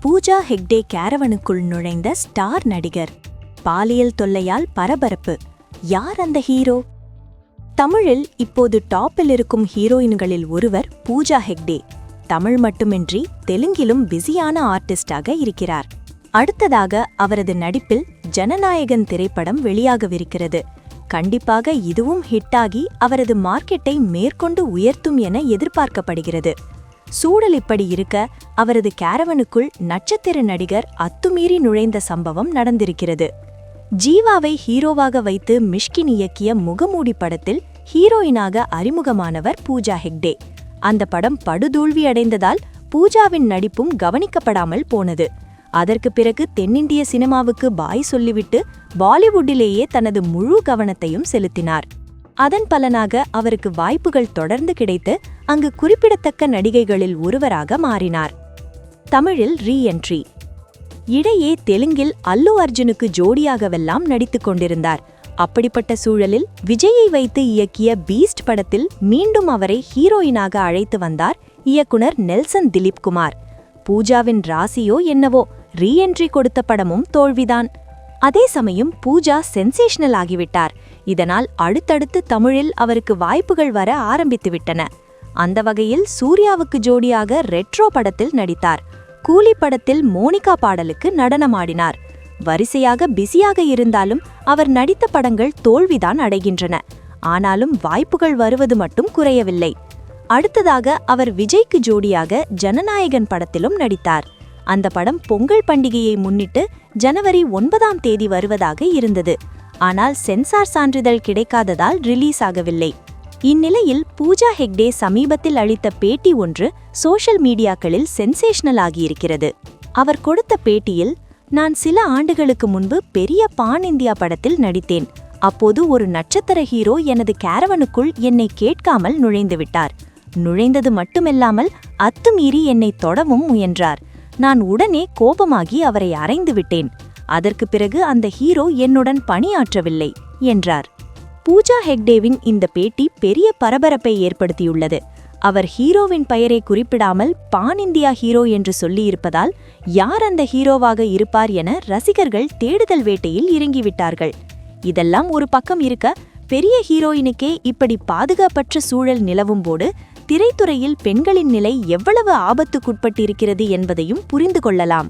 பூஜா ஹெக்டே கேரவனுக்குள் நுழைந்த ஸ்டார் நடிகர். பாலியல் தொல்லையால் பரபரப்பு. யார் அந்த ஹீரோ? தமிழில் இப்போது டாப்பில் இருக்கும் ஹீரோயின்களில் ஒருவர் பூஜா ஹெக்டே. தமிழ் மட்டுமின்றி தெலுங்கிலும் பிஸியான ஆர்டிஸ்டாக இருக்கிறார். அடுத்ததாக அவரது நடிப்பில் ஜனநாயகன் திரைப்படம் வெளியாகவிருக்கிறது. கண்டிப்பாக இதுவும் ஹிட்டாகி அவரது மார்க்கெட்டை மேற்கொண்டு உயர்த்தும் என எதிர்பார்க்கப்படுகிறது. சூழல் இப்படி இருக்க, அவரது கேரவனுக்குள் நட்சத்திர நடிகர் அத்துமீறி நுழைந்த சம்பவம் நடந்திருக்கிறது. ஜீவாவை ஹீரோவாக வைத்து மிஷ்கின் இயக்கிய முகமூடி படத்தில் ஹீரோயினாக அறிமுகமானவர் பூஜா ஹெக்டே. அந்த படம் படுதோல்வி அடைந்ததால் பூஜாவின் நடிப்பும் கவனிக்கப்படாமல் போனது. அதற்கு பிறகு தென்னிந்திய சினிமாவுக்கு பாய் சொல்லிவிட்டு பாலிவுட்டிலேயே தனது முழு கவனத்தையும் செலுத்தினார். அதன் பலனாக அவருக்கு வாய்ப்புகள் தொடர்ந்து கிடைத்து அங்கு குறிப்பிடத்தக்க நடிகைகளில் ஒருவராக மாறினார். தமிழில் ரீஎன்ட்ரி. இடையே தெலுங்கில் அல்லு அர்ஜுனுக்கு ஜோடியாகவெல்லாம் நடித்துக் கொண்டிருந்தார். அப்படிப்பட்ட சூழலில் விஜயை வைத்து இயக்கிய பீஸ்ட் படத்தில் மீண்டும் அவரை ஹீரோயினாக அழைத்து வந்தார் இயக்குனர் நெல்சன் திலீப் குமார். பூஜாவின் ராசியோ என்னவோ, ரீஎன்ட்ரி கொடுத்த படமும் தோல்விதான். அதே சமயம் பூஜா சென்சேஷனல் ஆகிவிட்டார். இதனால் அடுத்தடுத்து தமிழில் அவருக்கு வாய்ப்புகள் வர ஆரம்பித்துவிட்டன. அந்த வகையில் சூர்யாவுக்கு ஜோடியாக ரெட்ரோ படத்தில் நடித்தார். கூலி படத்தில் மோனிகா பாடலுக்கு நடனமாடினார். வரிசையாக பிஸியாக இருந்தாலும் அவர் நடித்த படங்கள் தோல்விதான் அடைகின்றன. ஆனாலும் வாய்ப்புகள் வருவது மட்டும் குறையவில்லை. அடுத்ததாக அவர் விஜய்க்கு ஜோடியாக ஜனநாயகன் படத்திலும் நடித்தார். அந்த படம் பொங்கல் பண்டிகையை முன்னிட்டு ஜனவரி 9ஆம் தேதி வருவதாக இருந்தது. ஆனால் சென்சார் சான்றிதழ் கிடைக்காததால் ரிலீஸ் ஆகவில்லை. இந்நிலையில் பூஜா ஹெக்டே சமீபத்தில் அளித்த பேட்டி ஒன்று சோஷியல் மீடியாக்களில் சென்சேஷனல் ஆகியிருக்கிறது. அவர் கொடுத்த பேட்டியில், நான் சில ஆண்டுகளுக்கு முன்பு பெரிய பான் இந்தியா படத்தில் நடித்தேன். அப்போது ஒரு நட்சத்திர ஹீரோ எனது கேரவனுக்குள் என்னை கேட்காமல் நுழைந்துவிட்டார். நுழைந்தது மட்டுமில்லாமல் அத்துமீறி என்னை தொடவும் முயன்றார். நான் உடனே கோபமாகி அவரை அறைந்து விட்டேன். அதற்கு பிறகு அந்த ஹீரோ என்னுடன் பணியாற்றவில்லை என்றார். பூஜா ஹெக்டேவின் இந்த பேட்டி பெரிய பரபரப்பை ஏற்படுத்தியுள்ளது. அவர் ஹீரோவின் பெயரை குறிப்பிடாமல் பான் இந்தியா ஹீரோ என்று சொல்லியிருப்பதால் யார் அந்த ஹீரோவாக இருப்பார் என ரசிகர்கள் தேடுதல் வேட்டையில் இறங்கிவிட்டார்கள். இதெல்லாம் ஒரு பக்கம் இருக்க, பெரிய ஹீரோயினுக்கே இப்படி பாதுகாப்பற்ற சூழல் நிலவும்போது திரைத்துறையில் பெண்களின் நிலை எவ்வளவு ஆபத்துக்குட்பட்டிருக்கிறது என்பதையும் புரிந்து கொள்ளலாம்.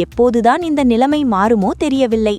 எப்போதுதான் இந்த நிலைமை மாறுமோ தெரியவில்லை.